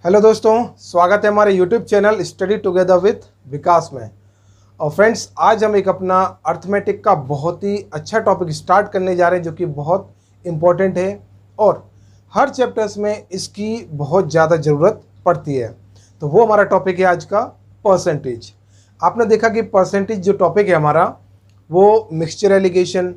Hello दोस्तों, स्वागत है हमारे YouTube channel study together with Vikas में। और फ्रेंड्स, आज हम एक अपना अर्थमेटिक का बहुत ही अच्छा टॉपिक स्टार्ट करने जा रहे हैं जो कि बहुत इम्पोर्टेंट है और हर चैप्टर्स में इसकी बहुत ज़्यादा ज़रूरत पड़ती है। तो वो हमारा टॉपिक है आज का परसेंटेज। आपने देखा कि परसेंटेज जो टॉपिक है हमारा वो mixture alligation,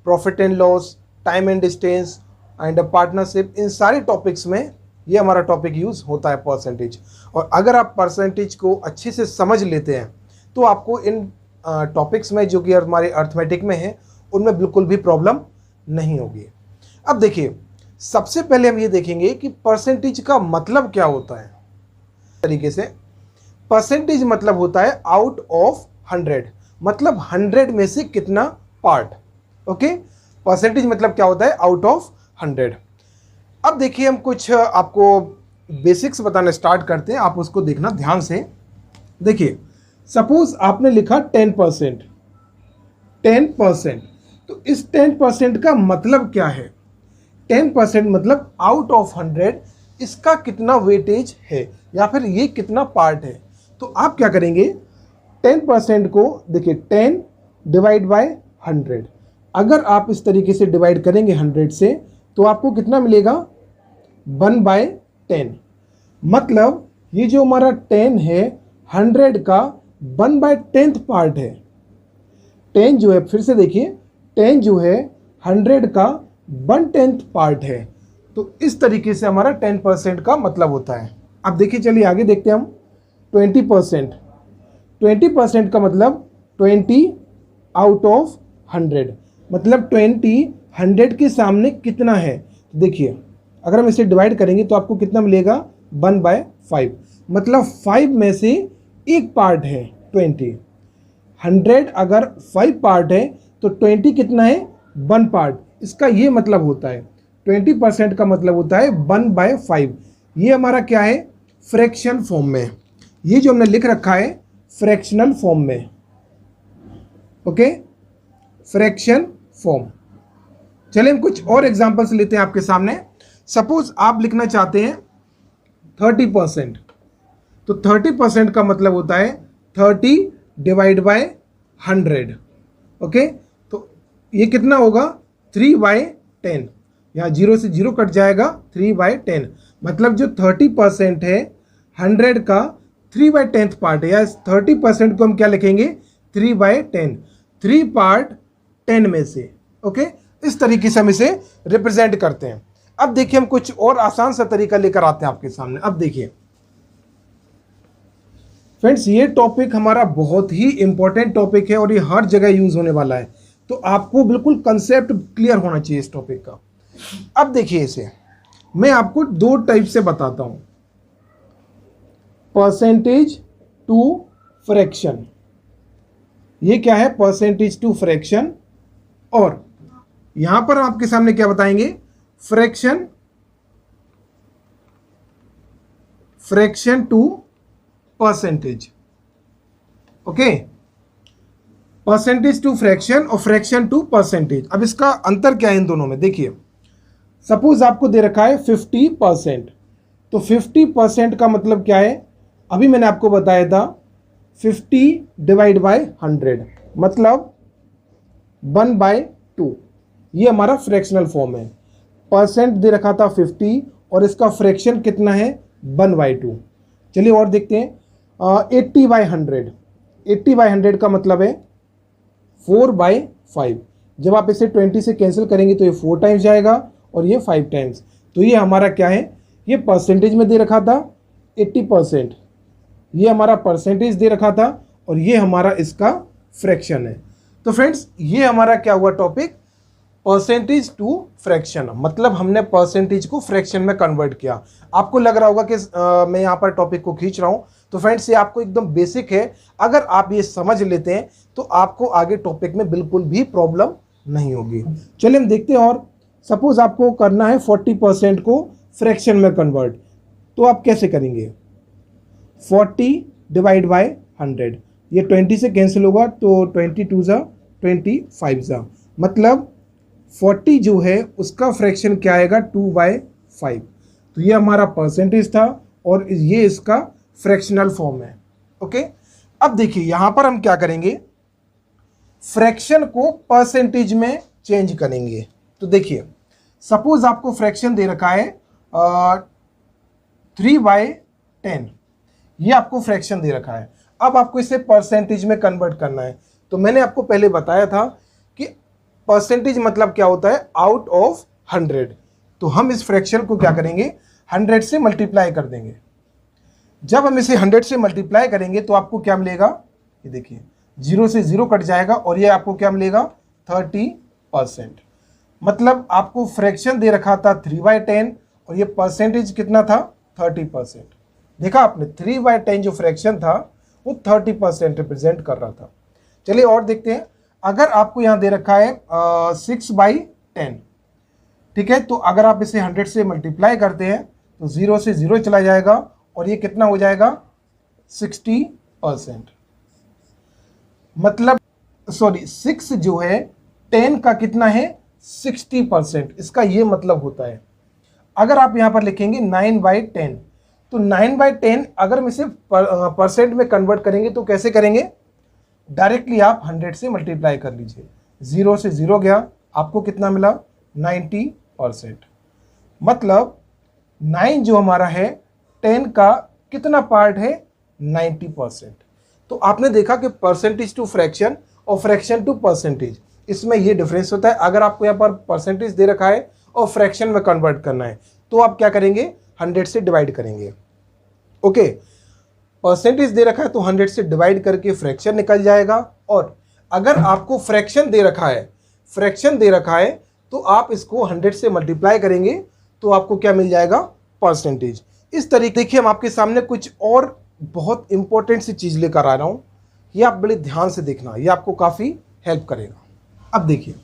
profit and loss, time and distance and partnership, इन सारे टॉपिक्स में ये हमारा टॉपिक यूज़ होता है परसेंटेज। और अगर आप परसेंटेज को अच्छे से समझ लेते हैं तो आपको इन टॉपिक्स में जो कि हमारे अर्थमेटिक में है उनमें बिल्कुल भी प्रॉब्लम नहीं होगी। अब देखिए, सबसे पहले हम ये देखेंगे कि परसेंटेज का मतलब क्या होता है। तरीके से परसेंटेज मतलब होता है आउट ऑफ 100, मतलब 100 में से कितना पार्ट। ओके, परसेंटेज मतलब क्या होता है आउट ऑफ 100। अब देखिए, हम कुछ आपको बेसिक्स बताना स्टार्ट करते हैं, आप उसको देखना ध्यान से। देखिए, सपोज आपने लिखा 10%, तो इस 10% का मतलब क्या है। 10% मतलब आउट ऑफ 100 इसका कितना वेटेज है या फिर ये कितना पार्ट है। तो आप क्या करेंगे, 10% को देखिए 10 डिवाइड बाय 100। अगर आप इस तरीके से डिवाइड करेंगे 100 से तो आपको कितना मिलेगा 1/10। मतलब ये जो हमारा 10 है 100 का 1/10 पार्ट है। 10 जो है, फिर से देखिए, 10 जो है 100 का 1/10 पार्ट है। तो इस तरीके से हमारा 10% का मतलब होता है। अब देखिए, चलिए आगे देखते हैं हम। 20% का मतलब 20 आउट ऑफ 100, मतलब 20 100 के सामने कितना है। देखिए, अगर हम इसे डिवाइड करेंगे तो आपको कितना मिलेगा 1/5, मतलब 5 में से एक पार्ट है 20। 100 अगर 5 पार्ट है तो 20 कितना है 1 पार्ट। इसका ये मतलब होता है 20% का मतलब होता है 1/5। ये हमारा क्या है, फ्रैक्शन फॉर्म में। ये जो हमने लिख रखा है फ्रैक्शनल फॉर्म में। Okay, fraction form. चलिए हम कुछ और एग्जांपल्स लेते हैं आपके सामने। सपोज आप लिखना चाहते हैं 30%, तो 30% का मतलब होता है 30 डिवाइड बाय 100। ओके, तो ये कितना होगा 3/10। यहाँ 0 से 0 कट जाएगा, 3/10। मतलब जो 30% है 100 का 3/10 पार्ट है, या 30% को हम क्या लिखेंगे 3/10, 3 पार्ट 10 में से। ओके, इस तरीके से हम इसे रिप्रेजेंट करते हैं। अब देखिए, हम कुछ और आसान सा तरीका लेकर आते हैं आपके सामने। अब देखिए फ्रेंड्स, ये टॉपिक हमारा बहुत ही इंपॉर्टेंट टॉपिक है और ये हर जगह यूज होने वाला है, तो आपको बिल्कुल कंसेप्ट क्लियर होना चाहिए इस टॉपिक का। अब देखिए, इसे मैं आपको 2 टाइप से बताता हूं, परसेंटेज टू फ्रैक्शन। ये क्या है, परसेंटेज टू फ्रैक्शन। और यहां पर आपके सामने क्या बताएंगे, fraction to percentage. Okay, percentage to fraction और फ्रैक्शन टू परसेंटेज। अब इसका अंतर क्या है इन दोनों में, देखिए। सपोज आपको दे रखा है 50%, तो 50% का मतलब क्या है, अभी मैंने आपको बताया था 50 डिवाइड बाय 100, मतलब 1/2। ये हमारा फ्रैक्शनल फॉर्म है। परसेंट दे रखा था 50 और इसका फ्रैक्शन कितना है 1/2। चलिए और देखते हैं, 80/100। 80/100 का मतलब है 4/5। जब आप इसे 20 से कैंसिल करेंगे तो ये 4 टाइम्स जाएगा और ये 5 टाइम्स। तो ये हमारा क्या है, ये परसेंटेज में दे रखा था 80%, ये हमारा परसेंटेज दे रखा था और ये हमारा इसका फ्रैक्शन है। तो फ्रेंड्स, ये हमारा क्या हुआ टॉपिक, परसेंटेज टू फ्रैक्शन। मतलब हमने परसेंटेज को फ्रैक्शन में कन्वर्ट किया। आपको लग रहा होगा कि मैं यहाँ पर टॉपिक को खींच रहा हूँ, तो फ्रेंड्स ये आपको एकदम बेसिक है। अगर आप ये समझ लेते हैं तो आपको आगे टॉपिक में बिल्कुल भी प्रॉब्लम नहीं होगी। चलिए हम देखते हैं। और सपोज आपको करना है 40% को फ्रैक्शन में कन्वर्ट, तो आप कैसे करेंगे, 40 डिवाइड बाय 100, ये 20 से कैंसिल होगा तो 22 जा 25 जा, मतलब 40 जो है उसका फ्रैक्शन क्या आएगा 2/5। तो ये हमारा परसेंटेज था और ये इसका फ्रैक्शनल फॉर्म है। ओके, अब देखिए यहां पर हम क्या करेंगे, फ्रैक्शन को परसेंटेज में चेंज करेंगे। तो देखिए सपोज आपको फ्रैक्शन दे रखा है 3/10, ये आपको फ्रैक्शन दे रखा है। अब आपको इसे परसेंटेज में कन्वर्ट करना है। तो मैंने आपको पहले बताया था कि परसेंटेज मतलब क्या होता है, आउट ऑफ 100। तो हम इस फ्रैक्शन को क्या करेंगे, 100 से मल्टीप्लाई कर देंगे। जब हम इसे 100 से मल्टीप्लाई करेंगे तो आपको क्या मिलेगा, ये देखिए 0 से 0 कट जाएगा और ये आपको क्या मिलेगा, 30%। मतलब आपको फ्रैक्शन दे रखा था 3/10 और ये परसेंटेज कितना था, 30%। देखा आपने, 3/10 जो फ्रैक्शन था वो 30% रिप्रेजेंट कर रहा था। चलिए और देखते हैं, अगर आपको यहाँ दे रखा है 6/10, ठीक है, तो अगर आप इसे 100 से मल्टीप्लाई करते हैं तो 0 से 0 चला जाएगा और ये कितना हो जाएगा, 60%। मतलब सॉरी 6 जो है 10 का कितना है, 60%। इसका ये मतलब होता है, अगर आप यहाँ पर लिखेंगे 9/10, तो 9/10 अगर हम इसे परसेंट में कन्वर्ट करेंगे तो कैसे करेंगे, डायरेक्टली आप 100 से मल्टीप्लाई कर लीजिए। 0 से 0 गया, आपको कितना मिला, 90%। मतलब 9 जो हमारा है 10 का कितना पार्ट है, 90%। तो आपने देखा कि परसेंटेज टू फ्रैक्शन और फ्रैक्शन टू परसेंटेज, इसमें ये डिफरेंस होता है। अगर आपको यहाँ पर परसेंटेज दे रखा है और फ्रैक्शन में कन्वर्ट करना है तो आप क्या करेंगे, 100 से डिवाइड करेंगे। ओके, परसेंटेज दे रखा है तो 100 से डिवाइड करके फ्रैक्शन निकल जाएगा। और अगर आपको फ्रैक्शन दे रखा है तो आप इसको 100 से मल्टीप्लाई करेंगे तो आपको क्या मिल जाएगा, परसेंटेज। इस तरीके देखिए हम आपके सामने कुछ और बहुत इंपॉर्टेंट सी चीज़ लेकर आ रहा हूँ, ये आप बड़े ध्यान से देखना, ये आपको काफ़ी हेल्प करेगा। अब देखिए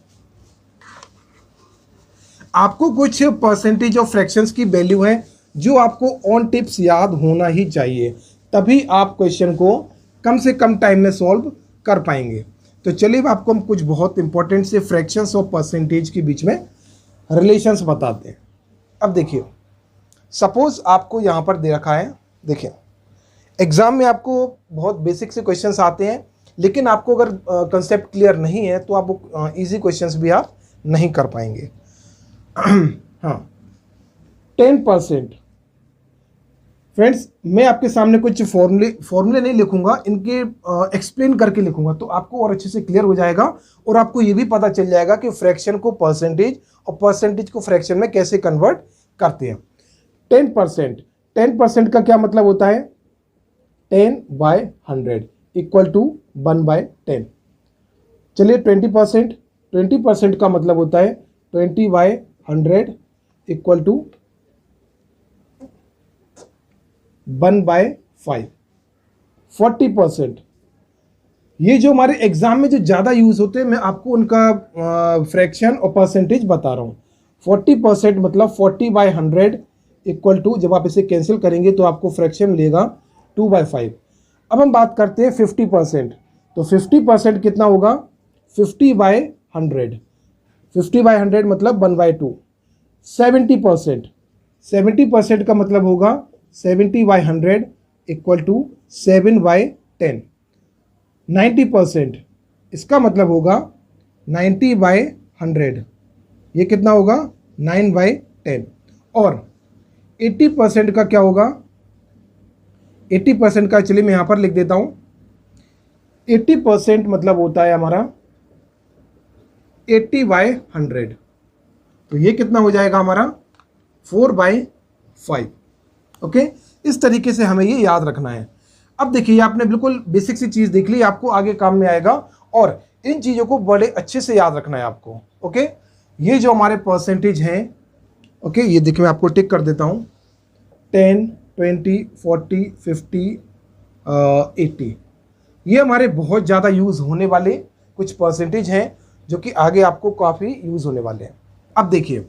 आपको कुछ परसेंटेज ऑफ फ्रैक्शंस की वैल्यू है जो आपको ऑन टिप्स याद होना ही चाहिए, तभी आप क्वेश्चन को कम से कम टाइम में सॉल्व कर पाएंगे। तो चलिए आपको हम कुछ बहुत इंपॉर्टेंट से फ्रैक्शंस और परसेंटेज के बीच में रिलेशंस बताते हैं। अब देखिए सपोज आपको यहाँ पर दे रखा है, देखिए एग्जाम में आपको बहुत बेसिक से क्वेश्चंस आते हैं, लेकिन आपको अगर कंसेप्ट क्लियर नहीं है तो आप इजी क्वेश्चंस भी आप नहीं कर पाएंगे। हाँ, 10%। फ्रेंड्स मैं आपके सामने कुछ फॉर्मूले नहीं लिखूंगा, इनके एक्सप्लेन करके लिखूंगा तो आपको और अच्छे से क्लियर हो जाएगा और आपको ये भी पता चल जाएगा कि फ्रैक्शन को परसेंटेज और परसेंटेज को फ्रैक्शन में कैसे कन्वर्ट करते हैं। 10% का क्या मतलब होता है, 10/100 इक्वल टू 1/10। चलिए 20% का मतलब होता है 20/100 इक्वल टू 1/5। 40%, ये जो हमारे एग्जाम में जो ज़्यादा यूज़ होते हैं, मैं आपको उनका फ्रैक्शन और परसेंटेज बता रहा हूँ। 40% मतलब 40/100 इक्वल टू, जब आप इसे कैंसिल करेंगे तो आपको फ्रैक्शन मिलेगा 2/5। अब हम बात करते हैं 50%, तो 50% कितना होगा, 50/100। 50/100 मतलब 1/2। 70% का मतलब होगा 70/100 इक्वल टू 7/10। 90%, इसका मतलब होगा 90/100, ये कितना होगा, 9/10। और 80% का क्या होगा, 80% का चलिए मैं यहाँ पर लिख देता हूँ। 80% मतलब होता है हमारा 80/100, तो ये कितना हो जाएगा हमारा 4/5। ओके, इस तरीके से हमें ये याद रखना है। अब देखिए आपने बिल्कुल बेसिक सी चीज़ देख ली, आपको आगे काम में आएगा और इन चीज़ों को बड़े अच्छे से याद रखना है आपको। ओके, ये जो हमारे परसेंटेज हैं, ओके ये देखिए मैं आपको टिक कर देता हूँ, 10, 20, 40, 50, 80, ये हमारे बहुत ज़्यादा यूज़ होने वाले कुछ परसेंटेज हैं जो कि आगे आपको काफ़ी यूज़ होने वाले हैं। अब देखिए,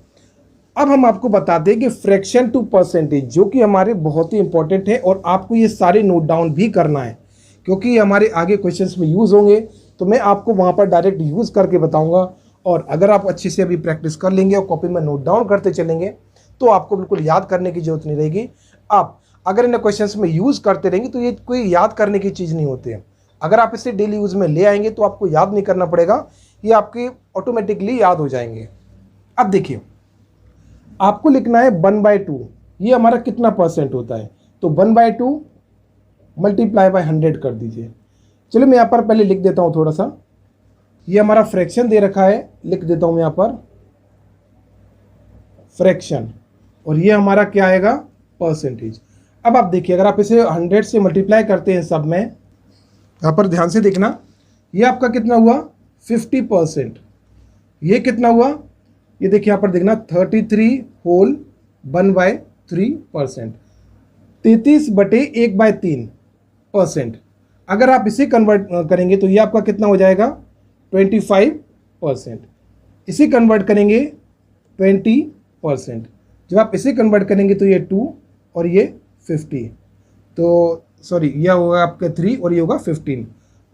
अब हम आपको बताते हैं कि फ्रैक्शन टू परसेंटेज जो कि हमारे बहुत ही इंपॉर्टेंट है और आपको ये सारे नोट डाउन भी करना है क्योंकि हमारे आगे क्वेश्चंस में यूज़ होंगे, तो मैं आपको वहाँ पर डायरेक्ट यूज़ करके बताऊँगा। और अगर आप अच्छे से अभी प्रैक्टिस कर लेंगे और कॉपी में नोट डाउन करते चलेंगे तो आपको बिल्कुल याद करने की ज़रूरत नहीं रहेगी। आप अगर इन क्वेश्चंस में यूज़ करते रहेंगे तो ये कोई याद करने की चीज़ नहीं होती है। अगर आप इसे डेली यूज़ में ले आएंगे तो आपको याद नहीं करना पड़ेगा, ये आपके ऑटोमेटिकली याद हो जाएंगे। अब देखिए, आपको लिखना है 1/2, ये हमारा कितना परसेंट होता है, तो 1/2 मल्टीप्लाई बाय 100 कर दीजिए। चलो मैं यहाँ पर पहले लिख देता हूँ थोड़ा सा, ये हमारा फ्रैक्शन दे रखा है, लिख देता हूँ मैं यहाँ पर फ्रैक्शन, और ये हमारा क्या आएगा, परसेंटेज। अब आप देखिए, अगर आप इसे 100 से मल्टीप्लाई करते हैं सब में, यहाँ पर ध्यान से देखना, ये आपका कितना हुआ, 50%। ये कितना हुआ, ये देखिए यहाँ पर देखना, 33 होल 1/3%, 33/1/3%। अगर आप इसे कन्वर्ट करेंगे तो ये आपका कितना हो जाएगा, 25%। इसे कन्वर्ट करेंगे 20%। जब आप इसे कन्वर्ट करेंगे तो ये 2 और ये 50, तो सॉरी यह होगा आपका 3 और ये होगा 15,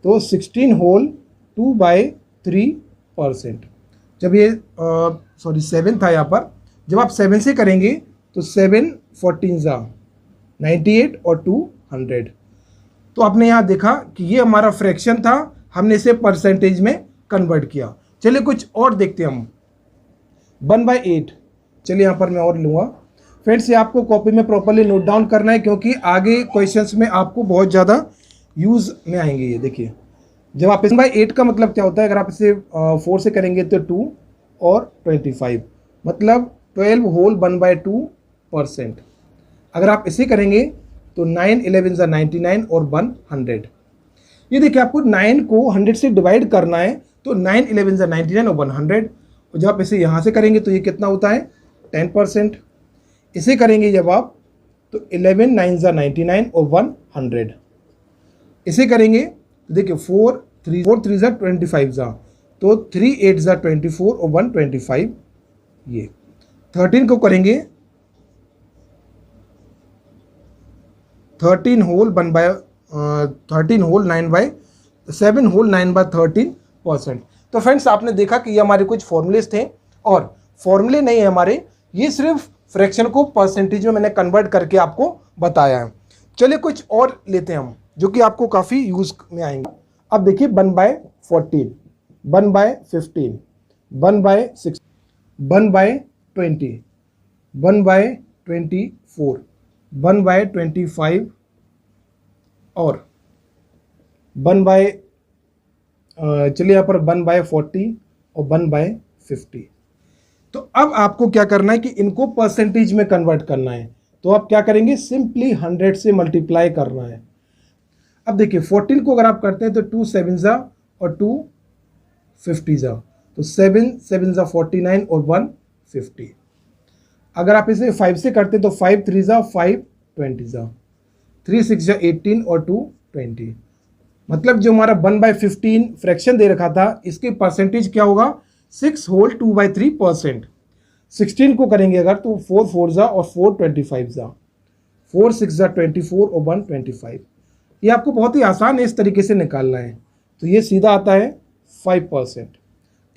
तो 16 होल 2/3%। जब ये 7 था यहाँ पर, जब आप 7 से करेंगे तो 7 14 98 और 2 100। तो आपने यहाँ देखा कि ये हमारा फ्रैक्शन था, हमने इसे परसेंटेज में कन्वर्ट किया। चलिए कुछ और देखते हैं हम, 1/8। चलिए यहाँ पर मैं और लूँगा। फ्रेंड्स, ये आपको कॉपी में प्रॉपर्ली नोट डाउन करना है, क्योंकि आगे क्वेश्चंस में आपको बहुत ज़्यादा यूज़ में आएंगे। ये देखिए, जब आप 1/8 का मतलब क्या होता है, अगर आप इसे 4 से करेंगे तो 2 और 25, मतलब 12 होल 1/2%। अगर आप इसे करेंगे तो 9 11 99 और 100। ये देखिए, आपको 9 को 100 से डिवाइड करना है, तो 9 11 99 और 100। और जब आप इसे यहाँ से करेंगे तो ये कितना होता है, 10%। इसे करेंगे जब आप तो 11 9 99 और 100। इसे करेंगे तो देखिए 4 3 25 तो 3 8 24 और 125। ये 13 को करेंगे 13 होल 7 होल 9/13%। तो फ्रेंड्स, आपने देखा कि ये हमारे कुछ फॉर्मूलेस थे, और फॉर्मूले नहीं है हमारे, ये सिर्फ फ्रैक्शन को परसेंटेज में मैंने कन्वर्ट करके आपको बताया है। चलिए कुछ और लेते हैं हम, जो कि आपको काफ़ी यूज़ में आएंगे। अब देखिए, 1/14, 1/15, 1/6, 1/20, 1/24, 1/25 और चलिए यहाँ पर 1/40 और 1/50। तो अब आपको क्या करना है कि इनको परसेंटेज में कन्वर्ट करना है। तो आप क्या करेंगे, सिंपली 100 से मल्टीप्लाई करना है। अब देखिए, 14 को अगर आप करते हैं तो 2 7 और 2 50 तो 7 7 49 और 150। अगर आप इसे 5 से करते हैं तो 5 3 5 20 3 6 18 और 2 20। मतलब जो हमारा 1/15 फ्रैक्शन दे रखा था, इसकी परसेंटेज क्या होगा, 6 होल 2/3%। 16 को करेंगे अगर तो 4 4 और 4 25 4 6 24 और 125। ये आपको बहुत ही आसान है इस तरीके से निकालना है। तो ये सीधा आता है 5%।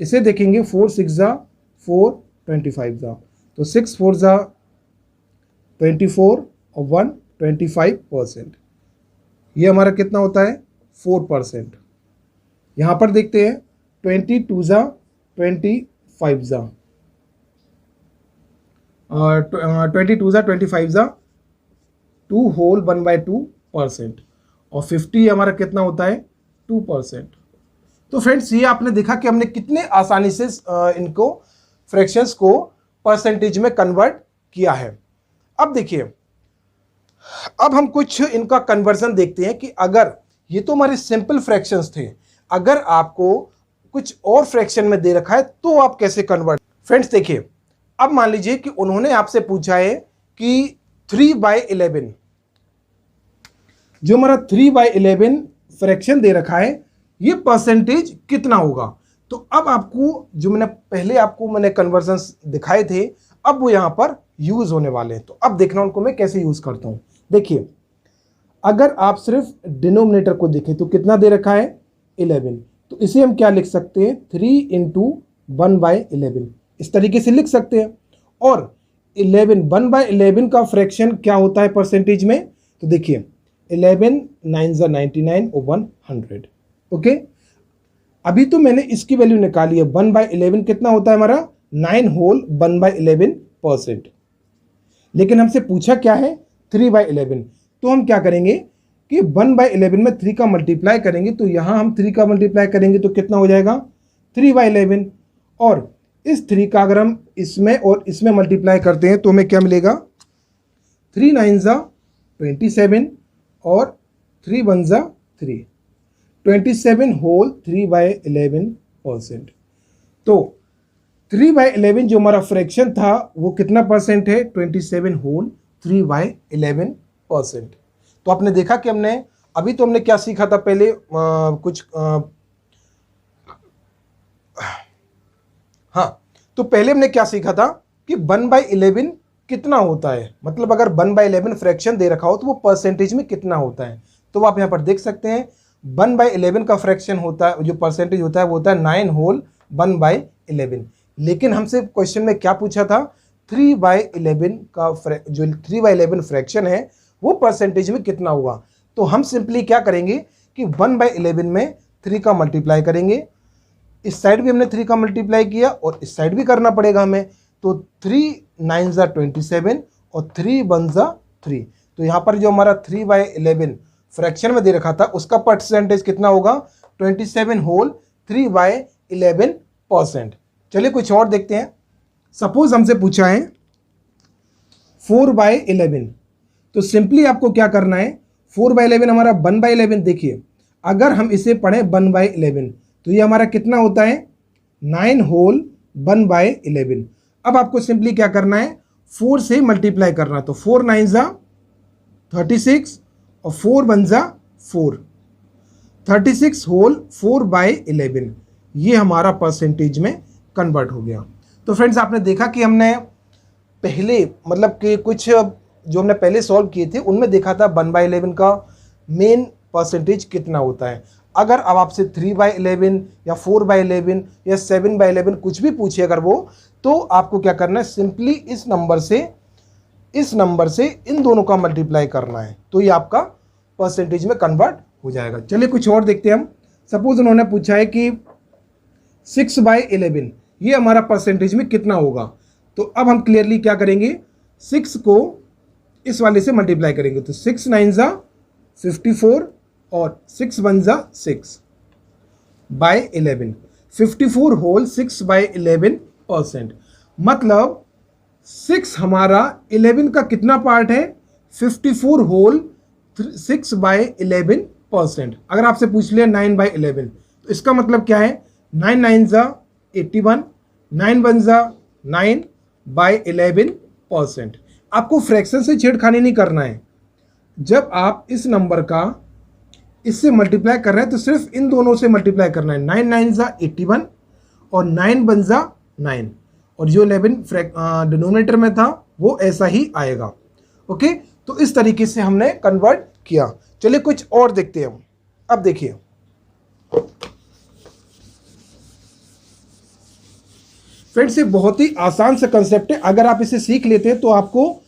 इसे देखेंगे 4 6 4 25 तो 6 4 24 और 125%। ये हमारा कितना होता है, 4%। यहाँ पर देखते हैं 22 25 22 25 2 होल 1/2% और 50 हमारा कितना होता है, 2%। तो फ्रेंड्स, ये आपने देखा कि हमने कितने आसानी से इनको फ्रैक्शंस को परसेंटेज में कन्वर्ट किया है। अब देखिए, अब हम कुछ इनका कन्वर्जन देखते हैं कि अगर ये तो हमारे सिंपल फ्रैक्शंस थे, अगर आपको कुछ और फ्रैक्शन में दे रखा है तो आप कैसे कन्वर्ट। फ्रेंड्स देखिए, अब मान लीजिए कि उन्होंने आपसे पूछा है कि 3/11, जो हमारा 3/11 फ्रैक्शन दे रखा है, ये परसेंटेज कितना होगा। तो अब आपको जो मैंने कन्वर्जन्स दिखाए थे, अब वो यहाँ पर यूज होने वाले हैं। तो अब देखना उनको मैं कैसे यूज करता हूँ। देखिए, अगर आप सिर्फ डिनोमिनेटर को देखें तो कितना दे रखा है, 11। तो इसे हम क्या लिख सकते हैं, 3 × 1/11, इस तरीके से लिख सकते हैं। और 11 1/11 का फ्रैक्शन क्या होता है परसेंटेज में? तो देखिए 11 9 ज़ा 99 और 100। ओके, अभी तो मैंने इसकी वैल्यू निकाली है। 1/11 कितना होता है हमारा? 9 होल 1/11%। लेकिन हमसे पूछा क्या है? 3/11। तो हम क्या करेंगे कि 1/11 में 3 का मल्टीप्लाई करेंगे, तो यहाँ हम 3 का मल्टीप्लाई करेंगे तो कितना हो जाएगा? 3/11। और इस 3 का अगर हम इसमें और इसमें मल्टीप्लाई करते हैं तो हमें क्या मिलेगा? 3 9 ज़ा 27 और 3 1 ज़ा 3, 27 होल 3/11%। तो 3/11 जो हमारा फ्रैक्शन था वो कितना परसेंट है? 27 होल 3/11%। तो आपने देखा कि अभी तो हमने क्या सीखा था पहले? हाँ, तो पहले हमने क्या सीखा था कि 1/11 कितना होता है, मतलब अगर 1/11 फ्रैक्शन दे रखा हो तो वो परसेंटेज में कितना होता है। तो आप यहाँ पर देख सकते हैं 1/11 का फ्रैक्शन होता है, जो परसेंटेज होता है वो होता है 9 होल 1/11। लेकिन हमसे क्वेश्चन में क्या पूछा था? 3/11 का जो 3/11 फ्रैक्शन है वो परसेंटेज में कितना हुआ। तो हम सिंपली क्या करेंगे कि 1/11 में 3 का मल्टीप्लाई करेंगे। इस साइड भी हमने 3 का मल्टीप्लाई किया और इस साइड भी करना पड़ेगा हमें। तो 3 9 ज़ा 27 और 3 1 ज़ा 3। तो यहाँ पर जो हमारा 3/11 फ्रैक्शन में दे रखा था उसका परसेंटेज कितना होगा? 27 होल 3/11%। चलिए कुछ और देखते हैं। सपोज हमसे पूछा है 4/11। तो सिंपली आपको क्या करना है? 4/11 हमारा 1/11। देखिए अगर हम इसे पढ़ें 1/11 तो ये हमारा कितना होता है? 9 होल 1/11। अब आपको सिंपली क्या करना है? 4 से मल्टीप्लाई करना। तो 4 9 ज़ा 36 और 4 1 ज़ा 4, 36 होल 4/11। ये हमारा परसेंटेज में कन्वर्ट हो गया। तो फ्रेंड्स आपने देखा कि हमने पहले मतलब कि कुछ जो हमने पहले सॉल्व किए थे उनमें देखा था 1/11 का मेन परसेंटेज कितना होता है। अगर अब आपसे 3/11 या 4/11 या 7/11 कुछ भी पूछे अगर वो, तो आपको क्या करना है? सिंपली इस नंबर से इन दोनों का मल्टीप्लाई करना है, तो ये आपका परसेंटेज में कन्वर्ट हो जाएगा। चलिए कुछ और देखते हैं हम। सपोज उन्होंने पूछा है कि 6/11 ये हमारा परसेंटेज में कितना होगा। तो अब हम क्लियरली क्या करेंगे? 6 को इस वाले से मल्टीप्लाई करेंगे। तो 6 9 ज़ा 54 और 6 1 ज़ा 6/11, 54 होल 6/11%। मतलब 6 हमारा 11 का कितना पार्ट है? 54 होल 6/11%। अगर आपसे पूछ लिया 9/11 तो इसका मतलब क्या है? 9 9 ज़ा 81, 9 1 ज़ा 9/11%। आपको फ्रैक्शन से छेड़खानी नहीं करना है। जब आप इस नंबर का इससे मल्टीप्लाई कर रहे हैं तो सिर्फ इन दोनों से मल्टीप्लाई करना है। 9 9 ज़ा 81 और 9 1 ज़ा 9, और जो 11 डिनोमिनेटर में था वो ऐसा ही आएगा। ओके, तो इस तरीके से हमने कन्वर्ट किया। चलिए कुछ और देखते हैं। अब देखिए फ्रेंड्स, ये बहुत ही आसान सा कंसेप्ट है। अगर आप इसे सीख लेते हैं तो आपको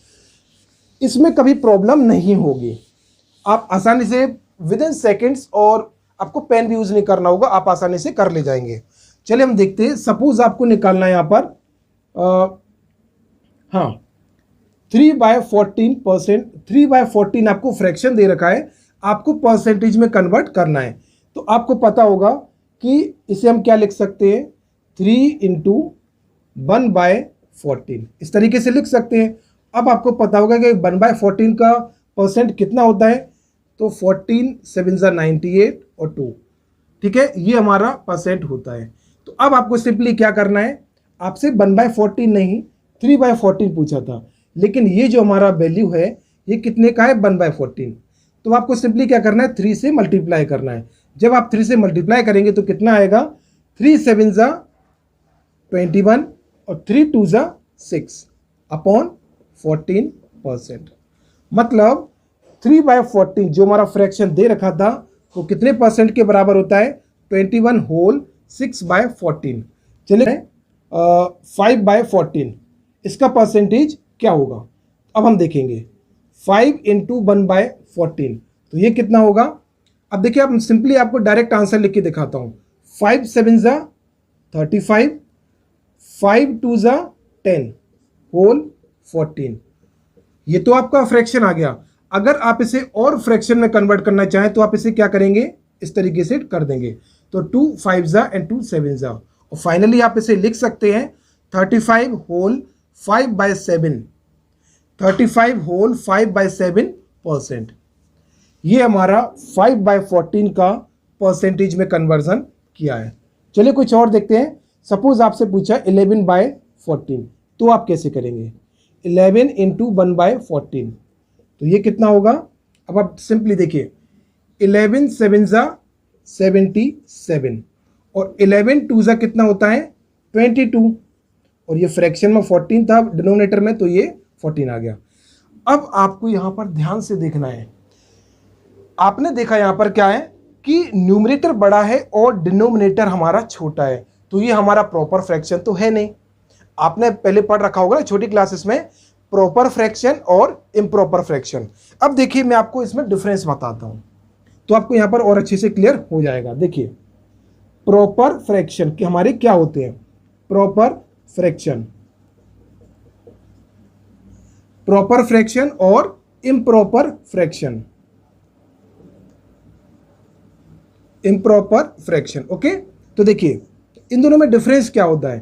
इसमें कभी प्रॉब्लम नहीं होगी। आप आसानी से विद इन सेकेंड्स, और आपको पेन भी यूज नहीं करना होगा, आप आसानी से कर ले जाएंगे। चलिए हम देखते हैं। सपोज आपको निकालना है यहाँ पर 3/14%, 3/14 आपको फ्रैक्शन दे रखा है, आपको परसेंटेज में कन्वर्ट करना है। तो आपको पता होगा कि इसे हम क्या लिख सकते हैं? 3 × 1/14 इस तरीके से लिख सकते हैं। अब आपको पता होगा कि 1/14 का परसेंट कितना होता है। तो 14 7 ज़ा 98 और 2, ठीक है, ये हमारा परसेंट होता है। तो अब आपको सिंपली क्या करना है? आपसे 1/14 नहीं 3/14 पूछा था, लेकिन ये जो हमारा वैल्यू है ये कितने का है? 1/14। तो आपको सिंपली क्या करना है? 3 से मल्टीप्लाई करना है। जब आप 3 से मल्टीप्लाई करेंगे तो कितना आएगा? 3 7 ज़ा 21 और 3 2 ज़ा 6 अपॉन 14%। मतलब 3/14 जो हमारा फ्रैक्शन दे रखा था वो कितने परसेंट के बराबर होता है? 21 होल 6/14। चलिए 5/14 इसका परसेंटेज क्या होगा। अब हम देखेंगे 5 इंटू 1/14, तो ये कितना होगा। अब देखिए, अब सिंपली आपको डायरेक्ट आंसर लिख के दिखाता हूँ। 5 7 ज़ा 35, 5 2 ज़ा 10 होल 14। ये तो आपका फ्रैक्शन आ गया। अगर आप इसे और फ्रैक्शन में कन्वर्ट करना चाहें तो आप इसे क्या करेंगे, इस तरीके से कर देंगे। तो 2 5 ज़ा एंड 2 7 ज़ा, और फाइनली आप इसे लिख सकते हैं 35 होल 5/7, 35 होल 5/7%। ये हमारा 5/14 का परसेंटेज में कन्वर्जन किया है। चलिए कुछ और देखते हैं। सपोज आपसे पूछा 11/14, तो आप कैसे करेंगे। 11 इंटू 1/14, तो ये कितना होगा। अब आप सिंपली देखिए, 11 7 ज़ा 77, और 11 2 ज़ा कितना होता है 22, और ये फ्रैक्शन में 14 था डिनोमिनेटर में, तो ये 14 आ गया। अब आपको यहाँ पर ध्यान से देखना है। आपने देखा यहाँ पर क्या है कि न्यूमरेटर बड़ा है और डिनोमिनेटर हमारा छोटा है, तो ये हमारा प्रॉपर फ्रैक्शन तो है नहीं। आपने पहले पढ़ रखा होगा छोटी क्लासेस में प्रॉपर फ्रैक्शन और इम्प्रॉपर फ्रैक्शन। अब देखिए, मैं आपको इसमें डिफरेंस बताता हूँ, तो आपको यहाँ पर और अच्छे से क्लियर हो जाएगा। देखिए, प्रॉपर फ्रैक्शन के हमारे क्या होते हैं, प्रॉपर फ्रैक्शन, प्रॉपर फ्रैक्शन और improper fraction, improper fraction. Okay, तो देखिए इन दोनों में डिफरेंस क्या होता है।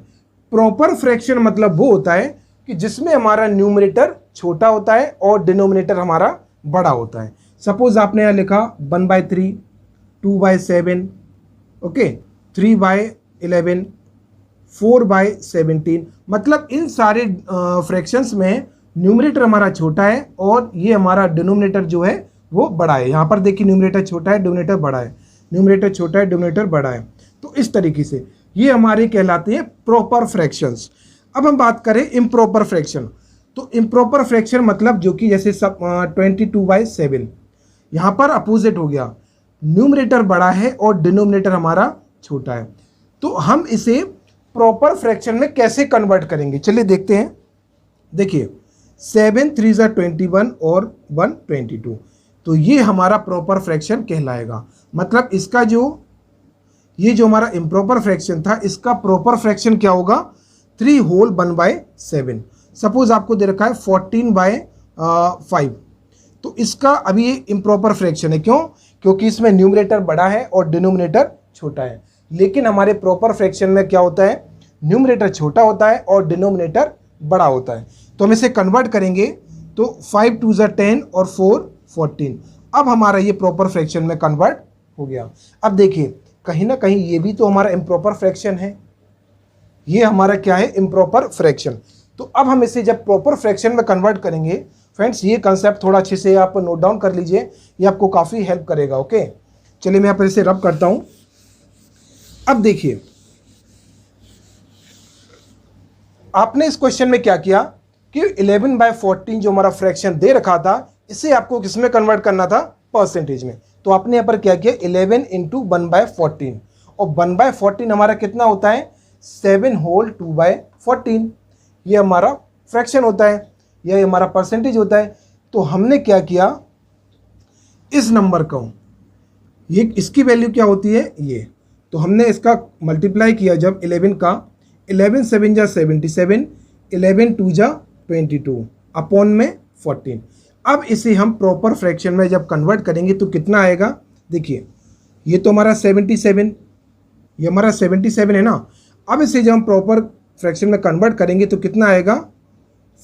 प्रॉपर फ्रैक्शन मतलब वो होता है कि जिसमें हमारा न्यूमरेटर छोटा होता है और डिनोमिनेटर हमारा बड़ा होता है। सपोज आपने यहाँ लिखा 1/3, 2/7, ओके, 3/11, 4/17, मतलब इन सारे फ्रैक्शंस में न्यूमरेटर हमारा छोटा है और ये हमारा डिनोमिनेटर जो है वो बड़ा है। यहाँ पर देखिए न्यूमरेटर छोटा है, डिनोमिनेटर बड़ा है, न्यूमरेटर छोटा है, डिनोमिनेटर बड़ा है। तो इस तरीके से ये हमारे कहलाते हैं प्रॉपर फ्रैक्शंस। अब हम बात करें इम्प्रॉपर फ्रैक्शन, तो इम्प्रॉपर फ्रैक्शन मतलब जो कि जैसे 22/7, यहाँ पर अपोजिट हो गया, न्यूमरेटर बड़ा है और डिनोमिनेटर हमारा छोटा है। तो हम इसे प्रॉपर फ्रैक्शन में कैसे कन्वर्ट करेंगे, चलिए देखते हैं। देखिए 7 3 ज़ा 21 और 1 22, तो ये हमारा प्रॉपर फ्रैक्शन कहलाएगा। मतलब इसका ये जो हमारा इम्प्रॉपर फ्रैक्शन था, इसका प्रॉपर फ्रैक्शन क्या होगा, 3 होल 1/7। सपोज आपको दे रखा है 14/5, तो इसका अभी ये इम्प्रॉपर फ्रैक्शन है। क्यों, क्योंकि इसमें न्यूमरेटर बड़ा है और डिनोमिनेटर छोटा है। लेकिन हमारे प्रॉपर फ्रैक्शन में क्या होता है, न्यूमरेटर छोटा होता है और डिनोमिनेटर बड़ा होता है। तो हम इसे कन्वर्ट करेंगे, तो 5 2 ज़ा 10 और 4 14। अब हमारा ये प्रॉपर फ्रैक्शन में कन्वर्ट हो गया। अब देखिए, कहीं ना कहीं ये भी तो हमारा इम्प्रॉपर फ्रैक्शन है, ये हमारा क्या है, इम्प्रॉपर फ्रैक्शन। तो अब हम इसे जब प्रॉपर फ्रैक्शन में कन्वर्ट करेंगे, फ्रेंड्स ये कंसेप्ट थोड़ा अच्छे से आप नोट डाउन कर लीजिए, ये आपको काफ़ी हेल्प करेगा। ओके, चलिए मैं यहाँ पर इसे रब करता हूँ। अब देखिए, आपने इस क्वेश्चन में क्या किया कि 11/14 जो हमारा फ्रैक्शन दे रखा था, इसे आपको किसमें कन्वर्ट करना था, परसेंटेज में। तो आपने यहाँ पर क्या किया, 11 इंटू 1/14, और 1/14 हमारा कितना होता है, 7 होल 2/14। ये हमारा फ्रैक्शन होता है, यह हमारा परसेंटेज होता है। तो हमने क्या किया, इस नंबर को, ये इसकी वैल्यू क्या होती है, ये, तो हमने इसका मल्टीप्लाई किया जब 11 का, 11 7 ज़ा 77, 11 2 ज़ा 22 अपॉन में 14। अब इसे हम प्रॉपर फ्रैक्शन में जब कन्वर्ट करेंगे तो कितना आएगा। देखिए ये तो हमारा 77, ये हमारा 77 है ना। अब इसे जब हम प्रॉपर फ्रैक्शन में कन्वर्ट करेंगे तो कितना आएगा,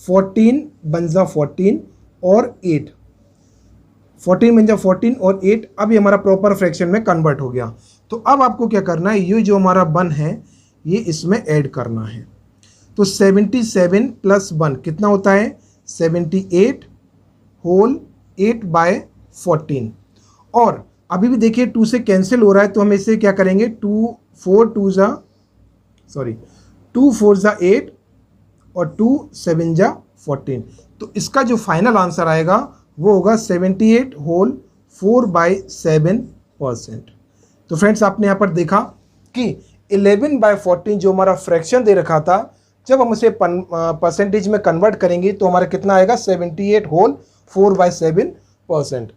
14 बन जा 14 और 8, 14 बन जा 14 और 8। अब ये हमारा प्रॉपर फ्रैक्शन में कन्वर्ट हो गया। तो अब आपको क्या करना है, ये जो हमारा 1 है ये इसमें ऐड करना है। तो 77 प्लस 1 कितना होता है, 78 होल 8/14। और अभी भी देखिए 2 से कैंसिल हो रहा है, तो हम इसे क्या करेंगे, 2 4 ज़ा 8 और 2 7 ज़ा 14। तो इसका जो फाइनल आंसर आएगा वो होगा 78 होल 4/7%। तो फ्रेंड्स आपने यहाँ पर देखा कि 11/14 जो हमारा फ्रैक्शन दे रखा था, जब हम उसे परसेंटेज में कन्वर्ट करेंगे तो हमारा कितना आएगा 78 होल 4/7%।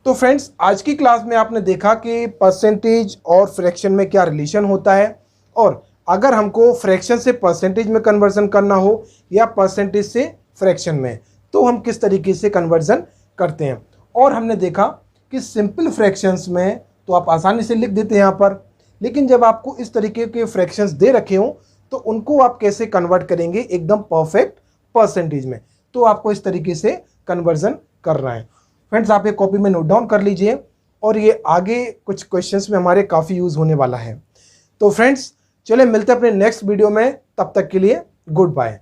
तो फ्रेंड्स, आज की क्लास में आपने देखा कि परसेंटेज और फ्रैक्शन में क्या रिलेशन होता है, और अगर हमको फ्रैक्शन से परसेंटेज में कन्वर्जन करना हो या परसेंटेज से फ्रैक्शन में, तो हम किस तरीके से कन्वर्जन करते हैं। और हमने देखा कि सिंपल फ्रैक्शंस में तो आप आसानी से लिख देते हैं यहाँ पर, लेकिन जब आपको इस तरीके के फ्रैक्शंस दे रखे हों तो उनको आप कैसे कन्वर्ट करेंगे एकदम परफेक्ट परसेंटेज में, तो आपको इस तरीके से कन्वर्जन करना है। फ्रेंड्स, आप ये कॉपी में नोट डाउन कर लीजिए, और ये आगे कुछ क्वेश्चंस में हमारे काफ़ी यूज़ होने वाला है। तो फ्रेंड्स, चलिए मिलते हैं अपने नेक्स्ट वीडियो में, तब तक के लिए गुड बाय।